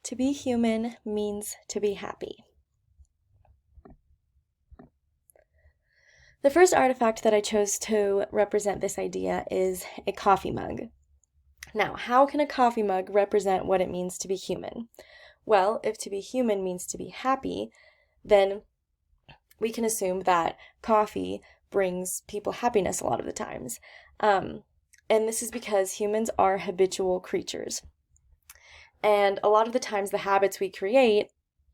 To be human means to be happy. The first artifact that I chose to represent this idea is a coffee mug. Now, how can a coffee mug represent what it means to be human? Well, if to be human means to be happy, then we can assume that coffee brings people happiness a lot of the times. And this is because humans are habitual creatures. And a lot of the times the habits we create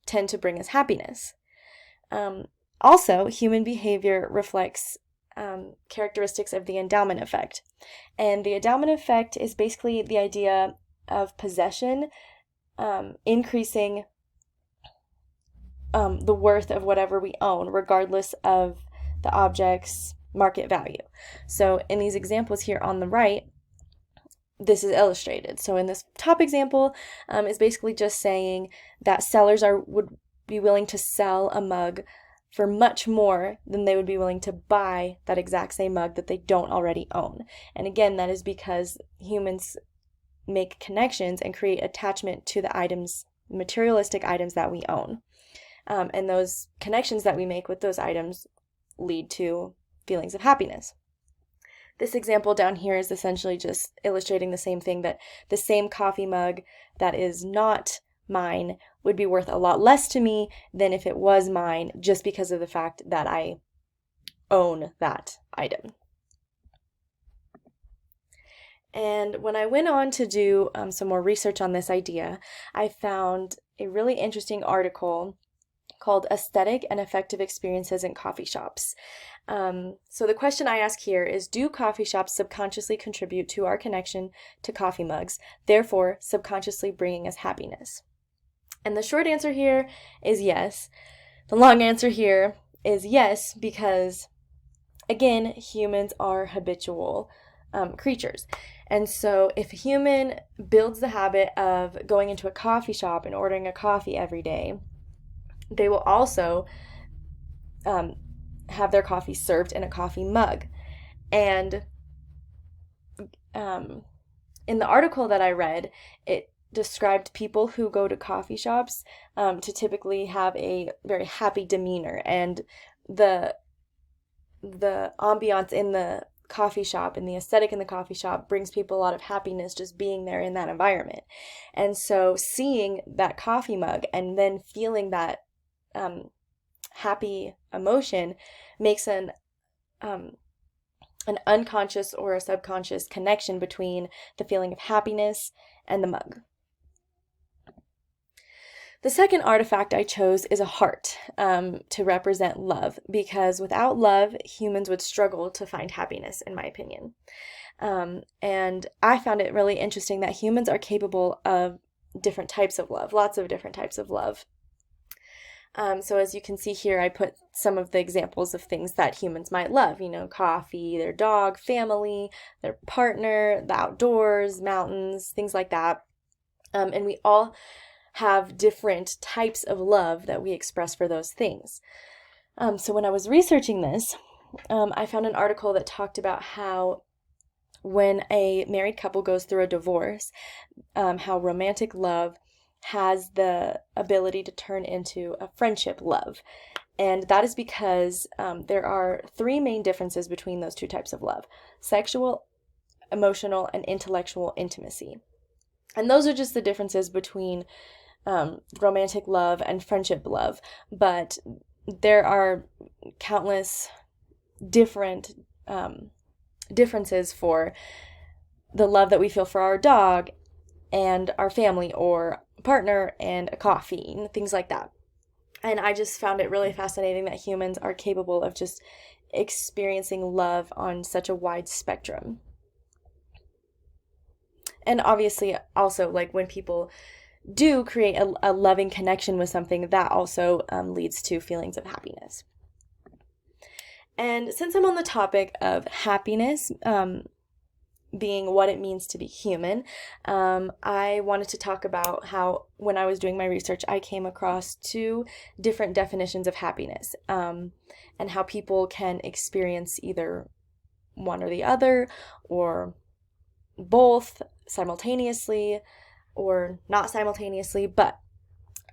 tend to bring us happiness. Also, human behavior reflects characteristics of the endowment effect. And the endowment effect is basically the idea of possession increasing the worth of whatever we own, regardless of the object's market value. So in these examples here on the right, this is illustrated. So in this top example, is basically just saying that sellers would be willing to sell a mug for much more than they would be willing to buy that exact same mug that they don't already own. And again, that is because humans make connections and create attachment to the items, materialistic items that we own. And those connections that we make with those items lead to feelings of happiness. This example down here is essentially just illustrating the same thing, that the same coffee mug that is not mine would be worth a lot less to me than if it was mine, just because of the fact that I own that item. And when I went on to do some more research on this idea, I found a really interesting article called Aesthetic and Affective Experiences in Coffee Shops. So the question I ask here is, do coffee shops subconsciously contribute to our connection to coffee mugs, therefore subconsciously bringing us happiness? And the short answer here is yes. The long answer here is yes, because again, humans are habitual creatures. And so if a human builds the habit of going into a coffee shop and ordering a coffee every day, they will also have their coffee served in a coffee mug. And in the article that I read, it described people who go to coffee shops to typically have a very happy demeanor, and the ambiance in the coffee shop and the aesthetic in the coffee shop brings people a lot of happiness just being there in that environment. And so seeing that coffee mug and then feeling that happy emotion makes an unconscious or a subconscious connection between the feeling of happiness and the mug. The second artifact I chose is a heart to represent love, because without love, humans would struggle to find happiness, in my opinion. And I found it really interesting that humans are capable of different types of love, lots of different types of love. So as you can see here, I put some of the examples of things that humans might love, coffee, their dog, family, their partner, the outdoors, mountains, things like that. And we all have different types of love that we express for those things. So when I was researching this, I found an article that talked about how when a married couple goes through a divorce, how romantic love has the ability to turn into a friendship love. And that is because there are three main differences between those two types of love: sexual, emotional, and intellectual intimacy. And those are just the differences between romantic love and friendship love. But there are countless different differences for the love that we feel for our dog and our family, or partner and a coffee, and things like that. And I just found it really fascinating that humans are capable of just experiencing love on such a wide spectrum. And obviously also, like, when people do create a loving connection with something, that also leads to feelings of happiness. And since I'm on the topic of happiness, being what it means to be human, I wanted to talk about how, when I was doing my research, I came across two different definitions of happiness, and how people can experience either one or the other, or both simultaneously. or not simultaneously, but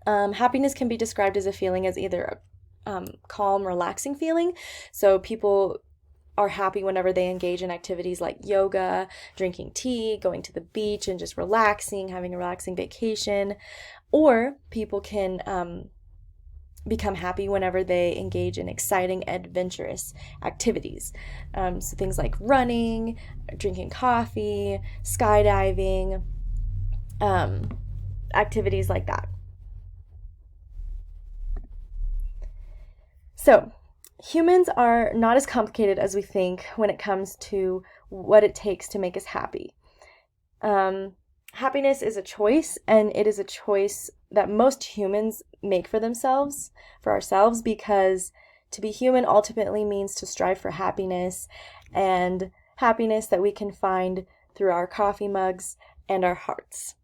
happiness can be described as a feeling as either a calm, relaxing feeling. So people are happy whenever they engage in activities like yoga, drinking tea, going to the beach, and just relaxing, having a relaxing vacation. Or people can become happy whenever they engage in exciting, adventurous activities. So things like running, drinking coffee, skydiving, activities like that. So, humans are not as complicated as we think when it comes to what it takes to make us happy. Happiness is a choice, and it is a choice that most humans make for ourselves, because to be human ultimately means to strive for happiness, and happiness that we can find through our coffee mugs and our hearts.